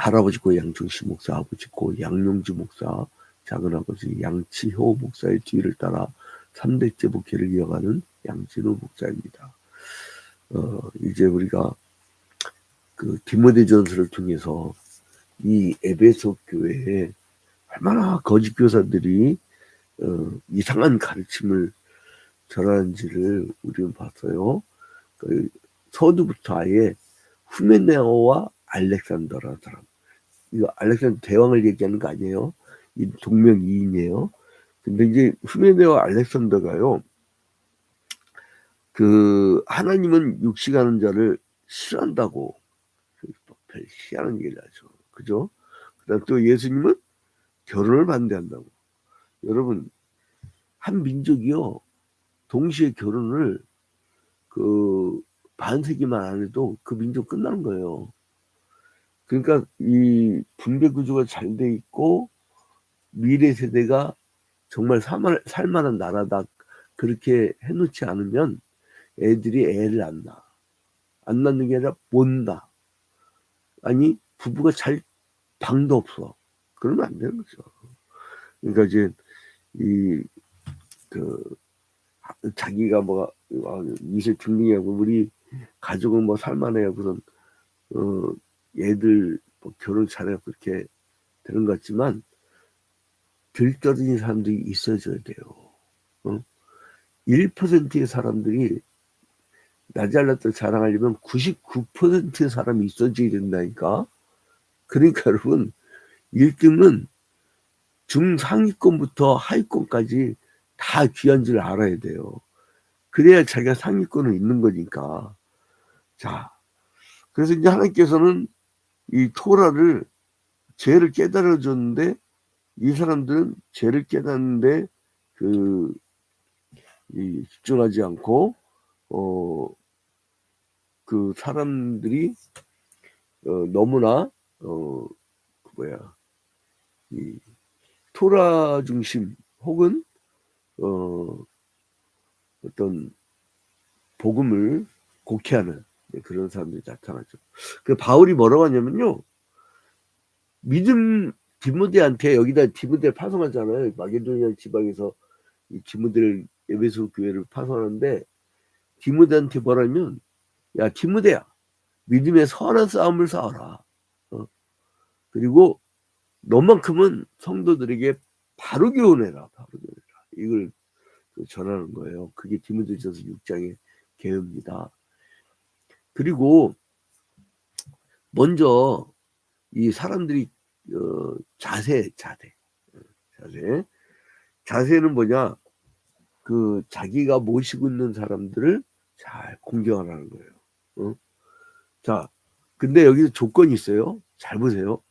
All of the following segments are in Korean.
할아버지 고 양충식 목사, 아버지 고 양용주 목사, 작은아버지 양치효 목사의 뒤를 따라 3대째 목회를 이어가는 양진호 목사입니다. 이제 우리가 그 디모데전서를 통해서 이 에베소 교회에 얼마나 거짓 교사들이 이상한 가르침을 전하는지를 우리는 봤어요. 그 서두부터 아예 후메네오와 알렉산더라는 사람. 이거 알렉산더 대왕을 얘기하는 거 아니에요. 이 동명이인이에요. 근데 이제 후메네오와 알렉산더가요. 그 하나님은 육식하는 자를 싫어한다고 별 희한한 얘기를 하죠. 그죠? 그다음 또 예수님은 결혼을 반대한다고. 여러분 한 민족이요 동시에 결혼을 그 반세기만 안 해도 그 민족 끝나는 거예요. 그러니까 이 분배 구조가 잘 돼 있고 미래 세대가 정말 살만한 나라다 그렇게 해놓지 않으면 애들이 애를 안 낳아. 안 낳는 게 아니라 못 낳아. 아니 부부가 잘 방도 없어. 그러면 안 되는 거죠. 그러니까 이제 자기가 뭐 이세 중딩이하고 우리 가족은 뭐 살만해요. 얘들 뭐 결혼 잘해서 그렇게 되는 것 같지만 들떠있는 사람들이 있어줘야 돼요. 1%의 사람들이 나 잘났다 자랑하려면 99%의 사람이 있어줘야 된다니까. 그러니까 여러분 1등은 중상위권부터 하위권까지 다 귀한 줄 알아야 돼요. 그래야 자기가 상위권을 있는 거니까. 자, 그래서 이제 하나님께서는 이 토라를 죄를 깨달아 줬는데 이 사람들은 죄를 깨닫는데 집중하지 않고 그 사람들이 너무나 이 토라 중심 혹은 어떤 복음을 곡해하는 그런 사람들이 나타나죠. 그 바울이 뭐라고 하냐면요. 믿음 디모데한테 여기다 디모데를 파송하잖아요. 마게도니아 지방에서 이 디모데를 에베소 교회를 파송하는데 디모데한테 뭐라면 야 디모데야 믿음의 선한 싸움을 싸워라. 그리고 너만큼은 성도들에게 바로 교훈해라. 이걸 전하는 거예요. 그게 디모데전서 6장의 계획입니다. 그리고 먼저 이 사람들이 자세는 뭐냐? 그 자기가 모시고 있는 사람들을 잘 공경하라는 거예요. 자, 근데 여기서 조건이 있어요. 잘 보세요.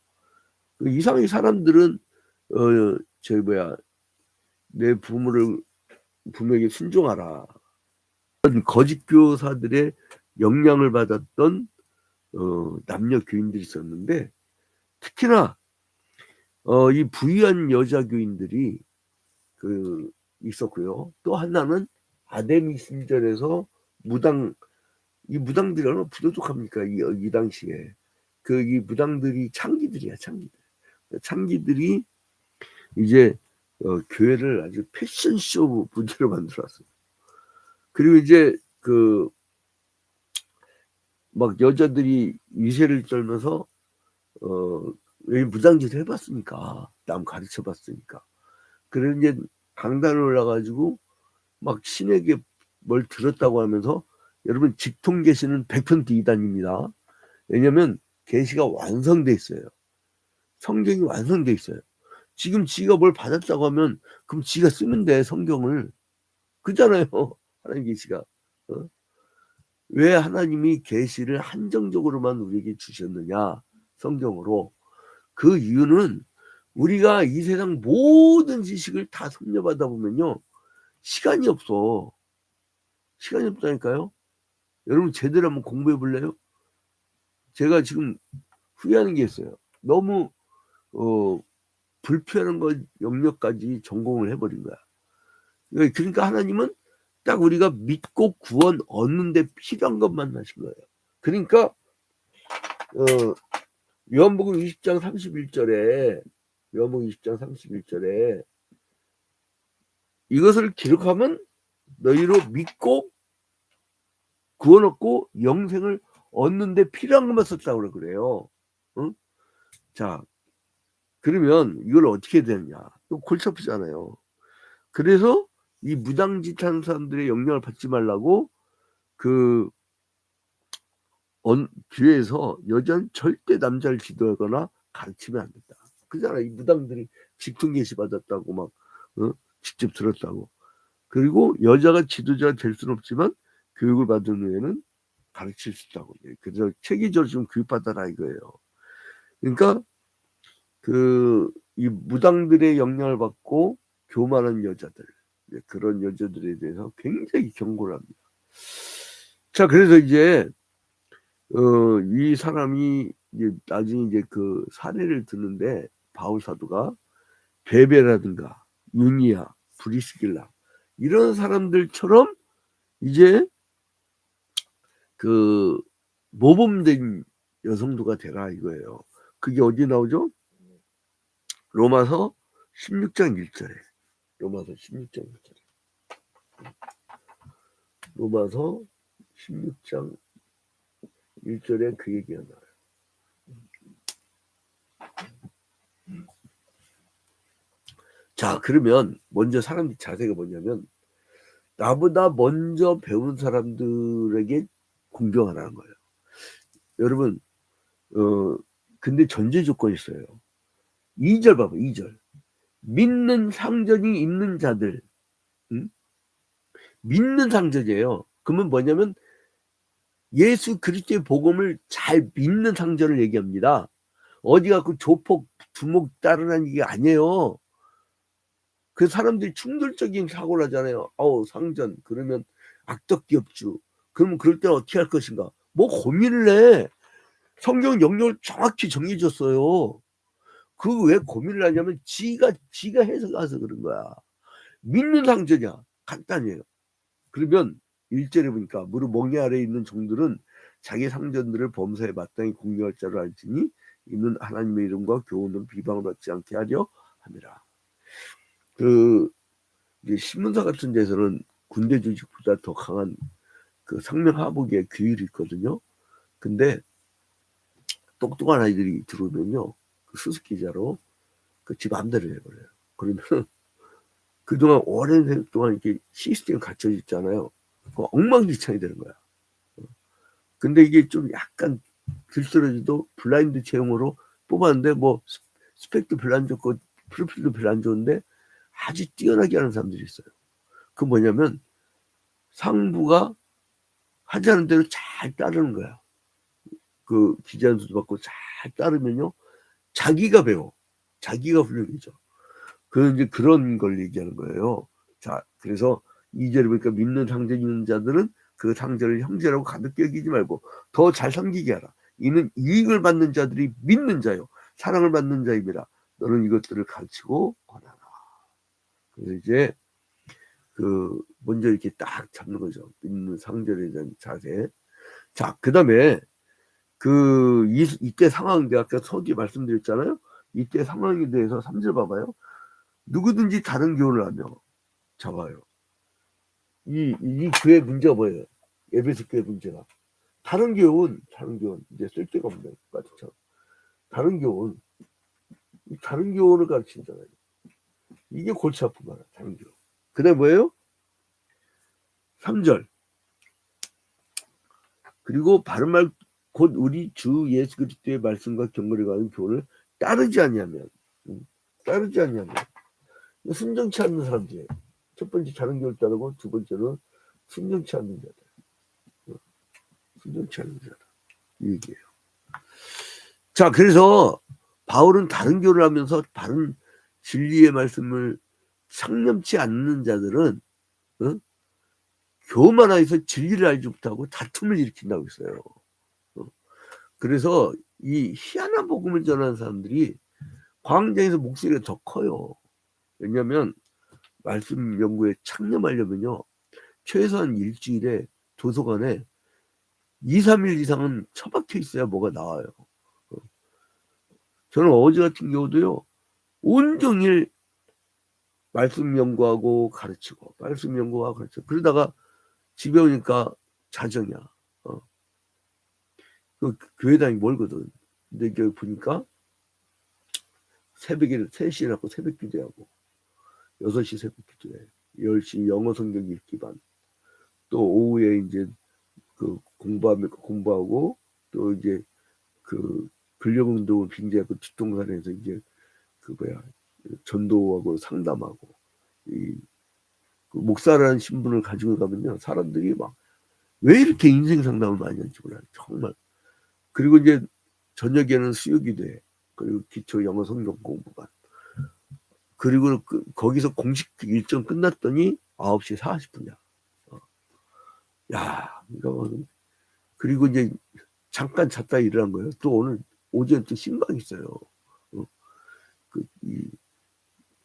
이상하게 사람들은 내 부모에게 순종하라. 거짓 교사들의 영향을 받았던 남녀 교인들이 있었는데 특히나 이 부유한 여자 교인들이 있었고요. 또 하나는 아데미 신전에서 이 무당들이 얼마나 부도덕합니까? 이 당시에 이 무당들이 창기들이야. 창기들이 이제 교회를 아주 패션쇼 분위기로 만들었어요. 그리고 이제 막 여자들이 위세를 떨면서 왜 무당짓을 해봤으니까 남 가르쳐봤으니까 그래서 이제 강단에 올라가지고 막 신에게 뭘 들었다고 하면서 여러분 직통 계시는 100% 이단입니다. 왜냐면 계시가 완성돼 있어요. 성경이 완성돼 있어요. 지금 지가 뭘 받았다고 하면 그럼 지가 쓰면 돼 성경을. 그잖아요. 하나님 계시가. 왜 하나님이 계시를 한정적으로만 우리에게 주셨느냐 성경으로. 그 이유는 우리가 이 세상 모든 지식을 다 섭렵하다 보면요 시간이 없다니까요. 여러분 제대로 한번 공부해 볼래요? 제가 지금 후회하는 게 있어요. 너무 불필요한 영역까지 전공을 해버린 거야. 그러니까 하나님은 딱 우리가 믿고 구원 얻는데 필요한 것만 하신 거예요. 그러니까 요한복음 20장 31절에 요한복음 20장 31절에 이것을 기록하면 너희로 믿고 구원 얻고 영생을 얻는데 필요한 것만 썼다고 그래요. 응? 자, 그러면 이걸 어떻게 해야 되느냐? 또 골치 아프잖아요. 그래서 이 무당짓하는 사람들의 영향을 받지 말라고 그 교회에서 여자는 절대 남자를 지도하거나 가르치면 안 된다. 그잖아. 이 무당들이 직분 계시 받았다고 막 직접 들었다고. 그리고 여자가 지도자가 될 수는 없지만 교육을 받은 후에는 가르칠 수 있다고. 그래서 체계적으로 좀 교육받아라 이거예요. 그러니까 이 무당들의 영향을 받고 교만한 여자들, 그런 여자들에 대해서 굉장히 경고를 합니다. 자, 그래서 이제 이 사람이 이제 나중에 이제 그 사례를 듣는데 바울 사도가 베베라든가 유니아, 브리스길라 이런 사람들처럼 이제 그 모범된 여성도가 되라 이거예요. 그게 어디 나오죠? 로마서 16장 1절에. 로마서 16장 1절에. 로마서 16장 1절에 그 얘기가 나와요. 자, 그러면 먼저 사람들이 자세가 뭐냐면 나보다 먼저 배운 사람들에게 공경하라는 거예요. 여러분, 근데 전제 조건이 있어요. 2절 봐봐, 2절. 믿는 상전이 있는 자들, 믿는 상전이에요. 그러면 뭐냐면 예수 그리스도의 복음을 잘 믿는 상전을 얘기합니다. 어디 가그 조폭 두목 따르는 게 아니에요. 그 사람들이 충돌적인 사고를 하잖아요. 상전 그러면 악덕기업주. 그러면 그럴 때는 어떻게 할 것인가? 뭐 고민을 해. 성경 영역을 정확히 정해 줬어요. 그 왜 고민을 하냐면 지가 해석해서 그런 거야. 믿는 상전이야. 간단해요. 그러면 1절에 보니까 무릇 멍에 아래에 있는 종들은 자기 상전들을 범사에 마땅히 공경할 자를 알지니 이는 하나님의 이름과 교훈은 비방을 받지 않게 하려 함이라. 이제 신문사 같은 데서는 군대 조직보다 더 강한 그 상명하복의 규율이 있거든요. 근데 똑똑한 아이들이 들어오면요, 그 수습기자로 지 맘대로 해버려요. 그러면 그동안 오랜 세월 동안 이렇게 시스템이 갖춰져 있잖아요. 엉망진창이 되는 거야. 근데 이게 좀 약간 들쓰러지도 블라인드 채용으로 뽑았는데 뭐 스펙도 별로 안 좋고 프로필도 별로 안 좋은데 아주 뛰어나게 하는 사람들이 있어요. 그 뭐냐면 상부가 하자는 대로 잘 따르는 거야. 그 기자연수도 받고 잘 따르면요, 자기가 배워. 자기가 훌륭해져. 이제 그런 걸 얘기하는 거예요. 자, 그래서 2절에 보니까 믿는 상전 있는 자들은 그 상전을 형제라고 가볍게 여기지 말고 더 잘 섬기게 하라. 이는 이익을 받는 자들이 믿는 자요, 사랑을 받는 자입니다. 너는 이것들을 가르치고 권하라. 그래서 이제 먼저 이렇게 딱 잡는 거죠. 믿는 상전에 대한 자세. 자, 그 다음에 이때 상황, 아까 서두에 말씀드렸잖아요. 이때 상황에 대해서 3절 봐봐요. 누구든지 다른 교훈을 하며, 잡아요. 이 교회 문제가 뭐예요? 에베소 교회 문제가. 다른 교훈, 이제 쓸데가 없네. 다른 교훈을 가르치잖아요. 이게 골치 아픈 거야, 다른 교훈. 그 다음에 뭐예요? 3절. 그리고 바른 말, 곧 우리 주 예수 그리스도의 말씀과 경건에 관한 교훈을 따르지 않냐면, 순정치 않는 사람들이에요. 첫 번째 다른 교훈을 따르고 두 번째는 순정치 않는 자들. 순정치 않는 자들. 이 얘기예요. 자, 그래서 바울은 다른 교훈을 하면서 바른 진리의 말씀을 상념치 않는 자들은 교만하여서 진리를 알지 못하고 다툼을 일으킨다고 했어요. 그래서 이 희한한 복음을 전하는 사람들이 광장에서 목소리가 더 커요. 왜냐하면 말씀 연구에 창념하려면요, 최소한 일주일에 도서관에 2, 3일 이상은 처박혀 있어야 뭐가 나와요. 저는 어제 같은 경우도요, 온종일 말씀 연구하고 가르치고, 말씀 연구하고 가르치고, 그러다가 집에 오니까 자정이야. 그 교회 다니기 멀거든. 근데 여기 보니까 새벽에 3시에 일어나고 새벽 기도하고, 6시 새벽 기도해. 10시 영어 성경 읽기 반. 또 오후에 이제 그 공부하고, 또 이제 그 근력운동을 빙자하고 뒷동산에서 이제 그 전도하고 상담하고, 이 그 목사라는 신분을 가지고 가면요, 사람들이 막 왜 이렇게 인생 상담을 많이 하는지 몰라요. 정말. 그리고 이제 저녁에는 수요기도해. 그리고 기초 영어 성경 공부반. 그리고 거기서 공식 일정 끝났더니 9시 40분이야. 야, 그리고 이제 잠깐 잤다 일어난 거예요. 또 오늘 오전에 또 신방 있어요.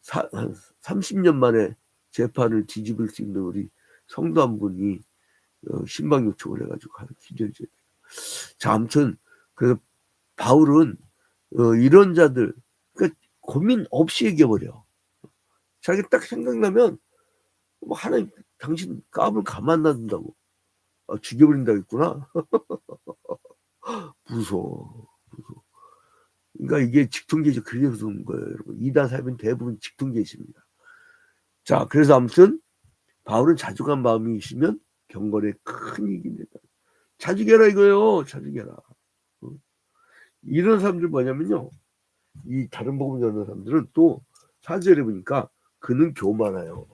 한 30년 만에 재판을 뒤집을 수 있는 우리 성도 한 분이 신방 요청을 해가지고 가서 기도해 줘야 돼요. 자, 아무튼 그래서 바울은 이런 자들, 그러니까 고민 없이 얘기해버려. 자기 딱 생각나면 뭐 하나님 당신 까불 가만 놔둔다고. 죽여버린다고 했구나. 무서워. 그러니까 이게 직통계시 그래서 그런 거예요, 여러분. 이단 사입은 대부분 직통계시입니다. 자, 그래서 아무튼 바울은 자족한 마음이 있으면 경건에 큰 이익이 된다. 자죽해라 이거요. 자죽해라. 이런 사람들 뭐냐면요, 이 다른 복음 전하는 사람들은 또 4절에 보니까 그는 교만해요.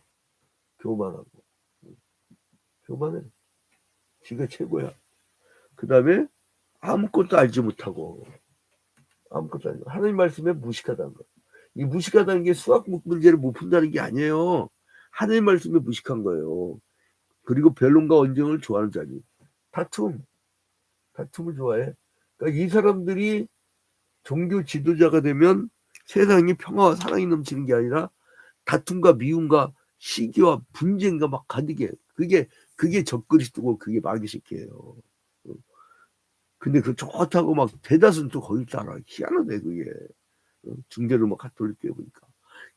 교만하고. 교만해. 지가 최고야. 그 다음에 아무것도 알지 못하고. 아무것도 알지 못하고. 하나님 말씀에 무식하다는 거. 이 무식하다는 게 수학 문제를 못 푼다는 게 아니에요. 하나님 말씀에 무식한 거예요. 그리고 변론과 언쟁을 좋아하는 자니. 다툼을 좋아해. 그러니까 이 사람들이 종교 지도자가 되면 세상이 평화와 사랑이 넘치는 게 아니라 다툼과 미움과 시기와 분쟁과 막 가득해. 그게 적그리스도고 그게 마귀새끼예요. 근데 그 좋다고 막 대다수는 또 거기 따라. 희한하네 그게. 중대로 막 가톨릭교회 보니까.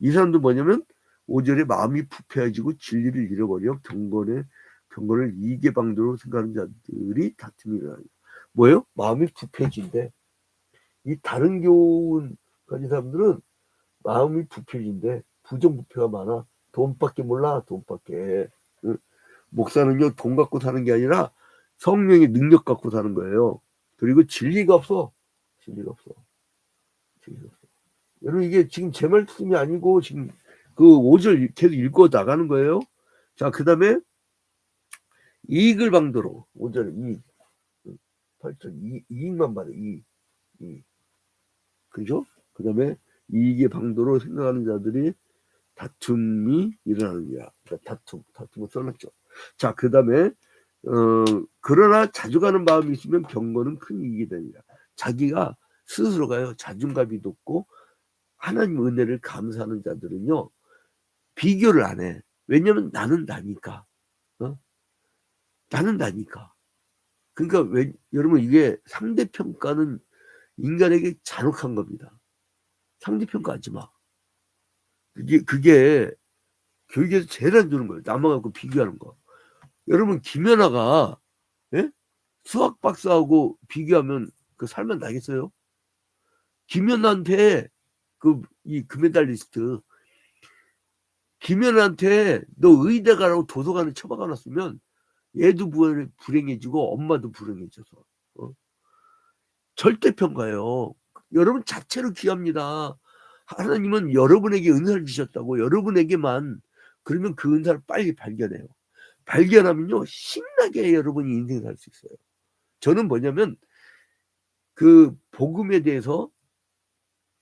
이 사람도 뭐냐면 5절에 마음이 부패해지고 진리를 잃어버려 경건을 이익의 방도로 생각하는 자들이 다툼이 일어나요. 뭐예요? 마음이 부패진데, 이 다른 교훈 가진 사람들은 마음이 부패진데 부정부패가 많아. 돈밖에 몰라. 돈밖에. 목사는요, 돈 갖고 사는 게 아니라 성령의 능력 갖고 사는 거예요. 그리고 진리가 없어. 여러분, 이게 지금 제 말씀이 아니고 지금 그 5절 계속 읽고 나가는 거예요. 자, 그 다음에 이익을 방도로 5절 이익. 8절 이익만 말해. 이익. 그죠? 그 다음에 이익의 방도로 생각하는 자들이 다툼이 일어나는 거야. 그러니까 다툼을 써놨죠. 자, 그 다음에 그러나 자족하는 마음이 있으면 경건은 큰 이익이 됩니다. 자기가 스스로가요, 자존감이 높고 하나님 은혜를 감사하는 자들은요, 비교를 안 해. 왜냐면 나는 나니까. 나는 나니까. 그러니까 여러분, 이게 상대평가는 인간에게 잔혹한 겁니다. 상대평가하지 마. 그게 교육에서 제일 안 주는 거예요. 남하고 비교하는 거. 여러분, 김연아가 수학 박사하고 비교하면 그 살만 나겠어요? 김연아한테 이 금메달리스트 김연아한테 너 의대 가라고 도서관에 처박아놨으면 얘도 불행해지고 엄마도 불행해져서. 절대평가예요. 여러분 자체로 귀합니다. 하나님은 여러분에게 은사를 주셨다고. 여러분에게만. 그러면 그 은사를 빨리 발견해요. 발견하면요, 신나게 여러분이 인생 살 수 있어요. 저는 뭐냐면 그 복음에 대해서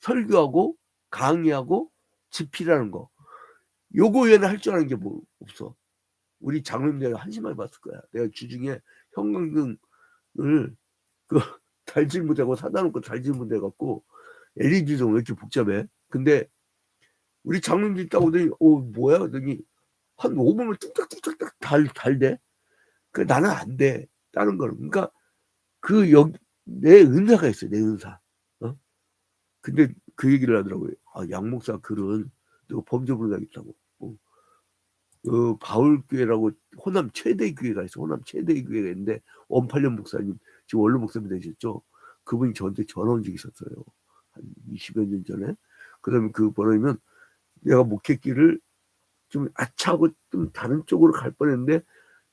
설교하고 강의하고 집필하는 거, 요거 외에는 할 줄 아는 게 뭐 없어. 우리 장로님 내가 한심하게 봤을 거야. 내가 주중에 형광등을 달질 못하고 사다 놓고 달질 못해갖고 LED도 왜 이렇게 복잡해? 근데 우리 장로님들이 딱 오더니 뭐야? 그러더니 한 5분을 뚝딱뚝딱 달대. 그 나는 안 돼. 다른 거는. 그러니까 내 은사가 있어요. 내 은사. 근데 그 얘기를 하더라고요. 양 목사 글은 너 범죄부로 가겠다고. 바울교회라고 호남 최대 교회가 있어. 호남 최대 교회가 있는데 원팔년 목사님 지금 원로 목사님 되셨죠. 그분이 저한테 전화 온 적이 있었어요. 한 20여 년 전에. 그러면 그 번호면 내가 목회길을 좀 아차하고 좀 다른 쪽으로 갈 뻔했는데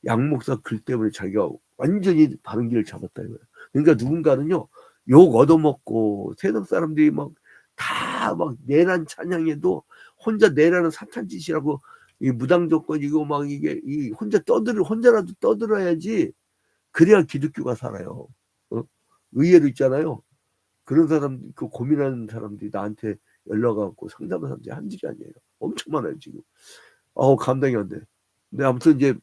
양 목사 글 때문에 자기가 완전히 바른 길을 잡았다 이거예요. 그러니까 누군가는요 욕 얻어먹고 세상 사람들이 막 다 막 내란 찬양해도 혼자 내란은 사탄 짓이라고 이 무당조건이고 막 이게 이 혼자라도 떠들어야지 그래야 기독교가 살아요. 의외로 있잖아요. 그런 사람 그 고민하는 사람들이 나한테 연락 와갖고 상담을 하는 게 한둘이 아니에요. 엄청 많아요 지금. 감당이 안 돼. 근데 아무튼 이제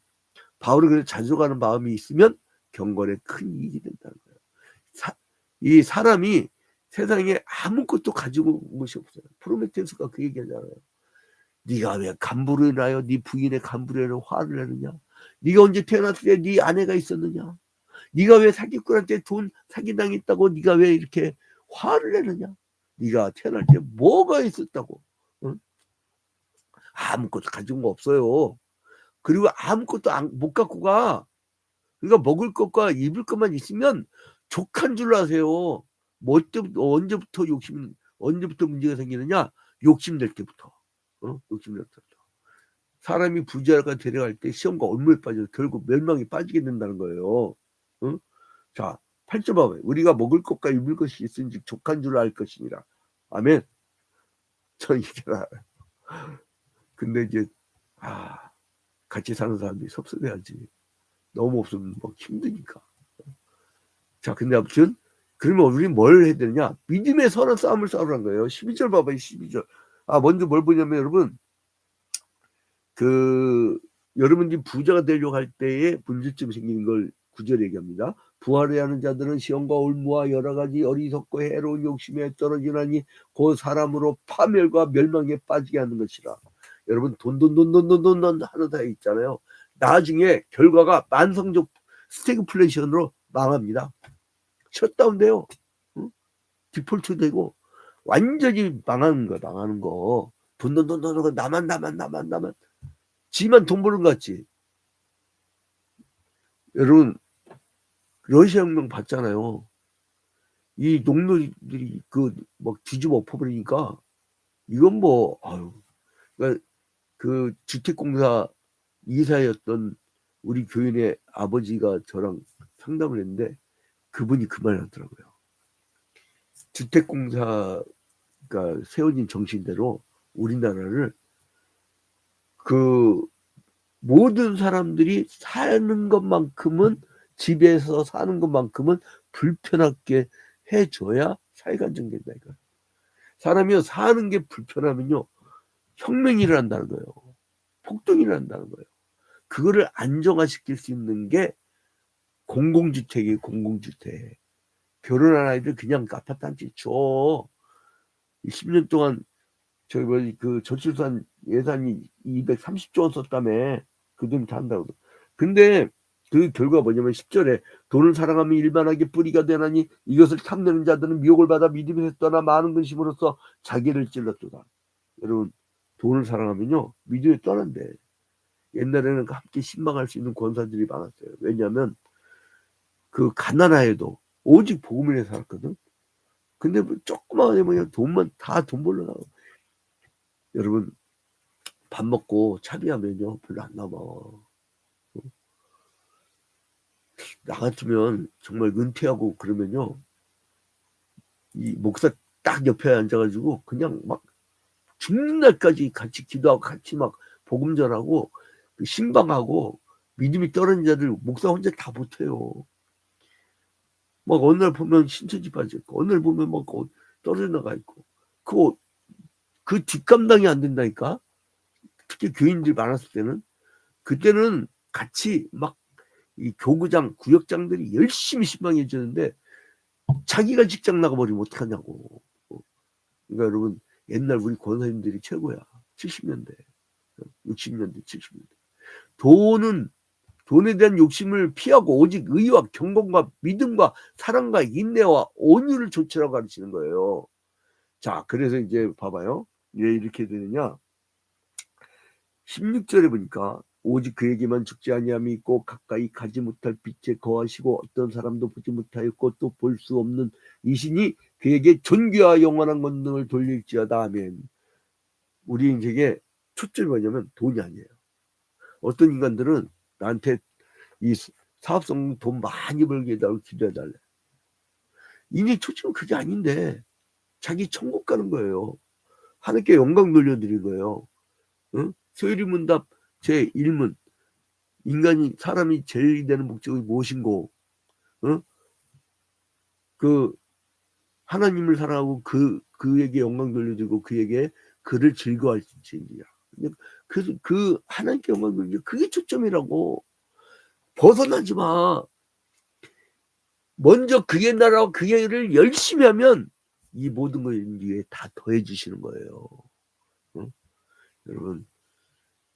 바울이 그래 자족하는 마음이 있으면 경건에 큰 이익이 된다는 거예요. 이 사람이 세상에 아무것도 가지고 온 것이 없어요. 프로메테우스가 그 얘기하잖아요. 네가 왜 간부로 인하여 네 부인의 간부로 인하여 화를 내느냐? 네가 언제 태어났을 때 네 아내가 있었느냐? 네가 왜 사기꾼한테 돈 사기당했다고 네가 왜 이렇게 화를 내느냐? 네가 태어날 때 뭐가 있었다고? 응? 아무것도 가진 거 없어요. 그리고 아무것도 못 갖고 가. 그러니까 먹을 것과 입을 것만 있으면 족한 줄 아세요. 언제부터 문제가 생기느냐? 욕심낼 때부터. 욕심낼 때부터. 사람이 부자가 데려갈 때 시험과 얼마에 빠져 결국 멸망에 빠지게 된다는 거예요. 자, 8절 봐봐요. 우리가 먹을 것과 입을 것이 있은지 족한 줄 알 것이니라. 아멘. 저 이게 알아요. 근데 이제 같이 사는 사람들이 섭섭해야지. 너무 없으면 막 힘드니까. 자, 근데 아무튼 그러면 우리는 뭘 해야 되느냐? 믿음의 선한 싸움을 싸우라는 거예요. 12절 봐봐요. 12절. 먼저 뭘 보냐면 여러분 여러분들이 부자가 되려고 할 때에 문제점이 생기는 걸 9절 얘기합니다. 부활해야 하는 자들은 시험과 올무와 여러 가지 어리석고 해로운 욕심에 떨어지나니 그 사람으로 파멸과 멸망에 빠지게 하는 것이라. 여러분 돈 하는 사이 있잖아요. 나중에 결과가 만성적 스태그플레이션으로 망합니다. 셧다운돼요. 디폴트 되고 완전히 망하는 거. 돈 나만 지만 돈 버는 것 같지. 여러분 러시아 혁명 봤잖아요. 이 농노들이 막 뒤집어 엎어버리니까 이건 그러니까 그 주택공사 이사였던 우리 교인의 아버지가 저랑 상담을 했는데 그분이 그 말을 하더라고요. 주택공사가 세워진 정신대로 우리나라를 모든 사람들이 사는 것만큼은 집에서 사는 것만큼은 불편하게 해줘야 사회가 안정된다 이거예요. 사람이 사는 게 불편하면요 혁명이 일어난다는 거예요. 폭동이 일어난다는 거예요. 그거를 안정화시킬 수 있는 게 공공주택이에요. 공공주택. 결혼한 아이들 그냥 아파트 한 채 줘. 10년 동안 저출산 예산이 230조 원 썼다며. 그 돈 다 한다고. 근데 그 결과가 뭐냐면 10절에 돈을 사랑하면 일반하게 뿌리가 되나니 이것을 탐내는 자들은 미혹을 받아 믿음에서 떠나 많은 근심으로써 자기를 찔렀도다. 여러분 돈을 사랑하면요 믿음에 떠난대. 옛날에는 함께 신방할 수 있는 권사들이 많았어요. 왜냐하면 가난하여도 오직 복음을 위해 살았거든. 근데 조그마한 돈만 다 돈 벌러 나가. 여러분 밥 먹고 차비하면요 별로 안 남아. 나 같으면 정말 은퇴하고 그러면요 이 목사 딱 옆에 앉아가지고 그냥 막 죽는 날까지 같이 기도하고 같이 막 복음 전하고 신방하고 믿음이 떨어진 자들 목사 혼자 다 못해요. 막 어느 날 보면 신천지 빠져있고 어느 날 보면 막 떨어져 나가 있고 그 뒷감당이 안 된다니까. 특히 교인들이 많았을 때는 그때는 같이 막 이 교구장 구역장들이 열심히 신방해 주는데 자기가 직장 나가버리면 어떡하냐고. 그러니까 여러분 옛날 우리 권사님들이 최고야. 70년대 60년대 70년대 돈에 대한 욕심을 피하고 오직 의와 경건과 믿음과 사랑과 인내와 온유를 조치라고 가르치는 거예요. 자, 그래서 이제 봐봐요. 왜 이렇게 되느냐. 16절에 보니까 오직 그에게만 죽지 아니함이 있고 가까이 가지 못할 빛에 거하시고 어떤 사람도 보지 못하였고 또 볼 수 없는 이신이 그에게 존귀와 영원한 권능을 돌릴지어다. 아멘. 우리 인생의 초점이 뭐냐면 돈이 아니에요. 어떤 인간들은 나한테 이 사업성 돈 많이 벌게 해달라고 기도해달래. 인생 초점은 그게 아닌데 자기 천국 가는 거예요. 하나님께 영광 돌려드린 거예요. 응? 소유리문답 제1문 인간이 사람이 제일 되는 목적이 무엇인고, 응? 그 하나님을 사랑하고 그에게 영광 돌려드리고 그에게 그를 즐거워할 수 있느냐. 그래서 그 하나님께 영광 돌리는 그게 초점이라고. 벗어나지 마. 먼저 그의 나라와 그의 일을 열심히 하면 이 모든 걸 위에 다 더해 주시는 거예요. 응? 여러분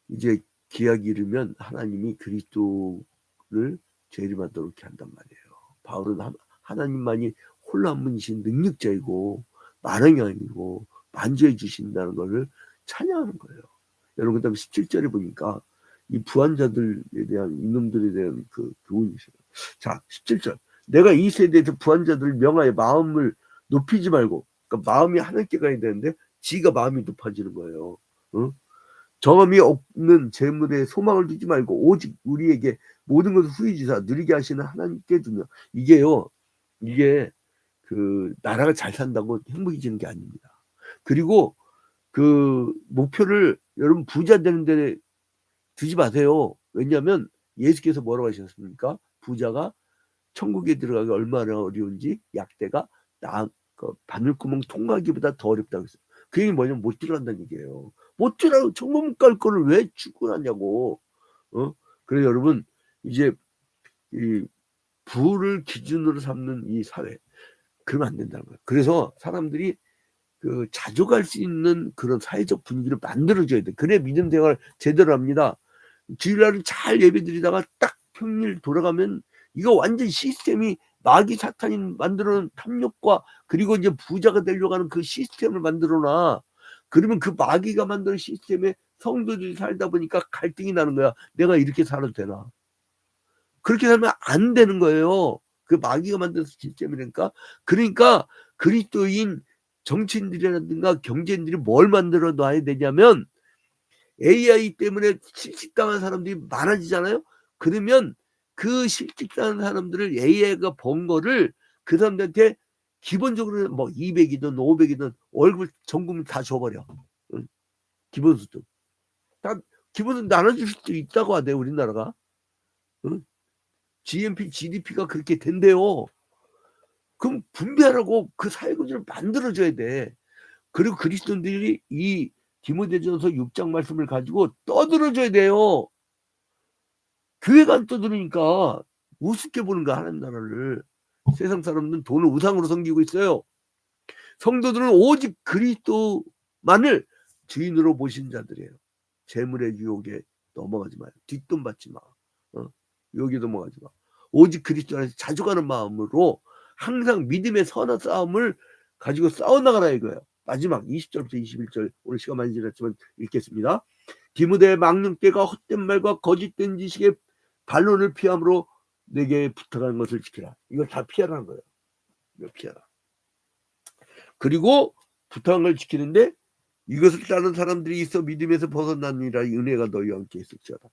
이제 기약이 이르면 하나님이 그리스도를 재림하도록 한단 말이에요. 바울은 하나님만이 홀로 한 분이신 능력자이고 만왕이 아니고 만져해 주신다는 것을 찬양하는 거예요. 여러분 그다음에 17절에 보니까 이 부한자들에 대한 이놈들에 대한 그 교훈이 있어요. 자 17절 내가 이 세대에서 부한자들을 명하여 마음을 높이지 말고, 그러니까 마음이 하나님께 가야 되는데 지가 마음이 높아지는 거예요. 응? 정함이 없는 재물에 소망을 두지 말고 오직 우리에게 모든 것을 후히 주사 누리게 하시는 하나님께 두며. 이게요, 이게 그 나라가 잘 산다고 행복해지는 게 아닙니다. 그리고 그 목표를 여러분 부자 되는 데 두지 마세요. 왜냐하면 예수께서 뭐라고 하셨습니까? 부자가 천국에 들어가기 얼마나 어려운지 약대가 바늘구멍 통과하기보다 더 어렵다고 했어요. 그 얘기 뭐냐면 못 들어간다는 얘기예요. 못 들어가고 천국 갈 거를 왜 출근하냐고. 그래서 여러분 이제 이 부를 기준으로 삼는 이 사회, 그러면 안 된다는 거예요. 그래서 사람들이 그 자족할 수 있는 그런 사회적 분위기를 만들어줘야 돼. 그래 믿음 생활 제대로 합니다. 주일날은 잘 예배드리다가 딱 평일 돌아가면 이거 완전 시스템이 마귀 사탄이 만들어놓은 탐욕과 그리고 이제 부자가 되려고 하는 그 시스템을 만들어놔. 그러면 그 마귀가 만드는 시스템에 성도들이 살다 보니까 갈등이 나는 거야. 내가 이렇게 살아도 되나? 그렇게 살면 안 되는 거예요. 그 마귀가 만든 시스템이니까. 그러니까 그리스도인 정치인들이라든가 경제인들이 뭘 만들어 놔야 되냐면 AI 때문에 실직당한 사람들이 많아지잖아요. 그러면 그 실직당한 사람들을 AI가 번 거를 그 사람들한테 기본적으로 뭐 200이든 500이든 월급 전금 다 줘버려. 응? 기본소득. 다 기본소득 나눠줄 수도 있다고 하대 우리나라가. 응? GNP, GDP가 그렇게 된대요. 그럼 분배하라고 그 사회구조를 만들어줘야 돼. 그리고 그리스도인들이 이 디모데전서 6장 말씀을 가지고 떠들어줘야 돼요. 교회가 안 떠들으니까 우습게 보는 거야 하나님 나라를. 세상 사람들은 돈을 우상으로 섬기고 있어요. 성도들은 오직 그리스도만을 주인으로 모신 자들이에요. 재물의 유혹에 넘어가지 마요. 뒷돈 받지 마. 유혹에 넘어가지 마. 오직 그리스도 안에서 자족하는 마음으로 항상 믿음의 선한 싸움을 가지고 싸워나가라 이거예요. 마지막 20절부터 21절 오늘 시간 많이 지났지만 읽겠습니다. 디모데의 망령되가 헛된 말과 거짓된 지식의 반론을 피함으로 내게 부탁하는 것을 지키라. 이걸 다 피하라는 거예요. 이거 피하라. 그리고 부탁한 걸 지키는데 이것을 따르는 사람들이 있어 믿음에서 벗어나니라. 은혜가 너희와 함께 있을지어다.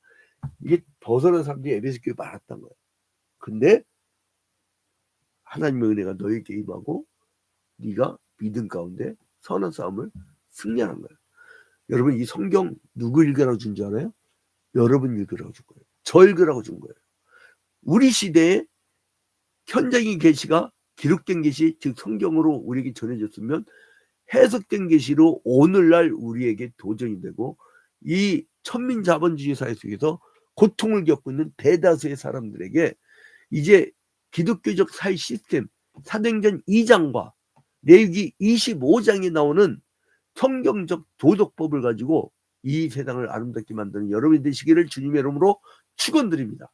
이게 벗어난 사람들이 에베소 교회에 많았던 거예요. 근데 하나님의 은혜가 너희에게 임하고 네가 믿음 가운데 선한 싸움을 승리하는 거예요. 여러분 이 성경 누구 읽으라고 준 줄 알아요? 여러분 읽으라고 준 거예요. 저 읽으라고 준 거예요. 우리 시대에 현장의 계시가 기록된 계시, 즉 성경으로 우리에게 전해졌으면 해석된 계시로 오늘날 우리에게 도전이 되고 이 천민자본주의 사회 속에서 고통을 겪고 있는 대다수의 사람들에게 이제 기독교적 사회 시스템 사도행전 2장과 레위기 25장에 나오는 성경적 도덕법을 가지고 이 세상을 아름답게 만드는 여러분이 되시기를 주님의 이름으로 축원드립니다.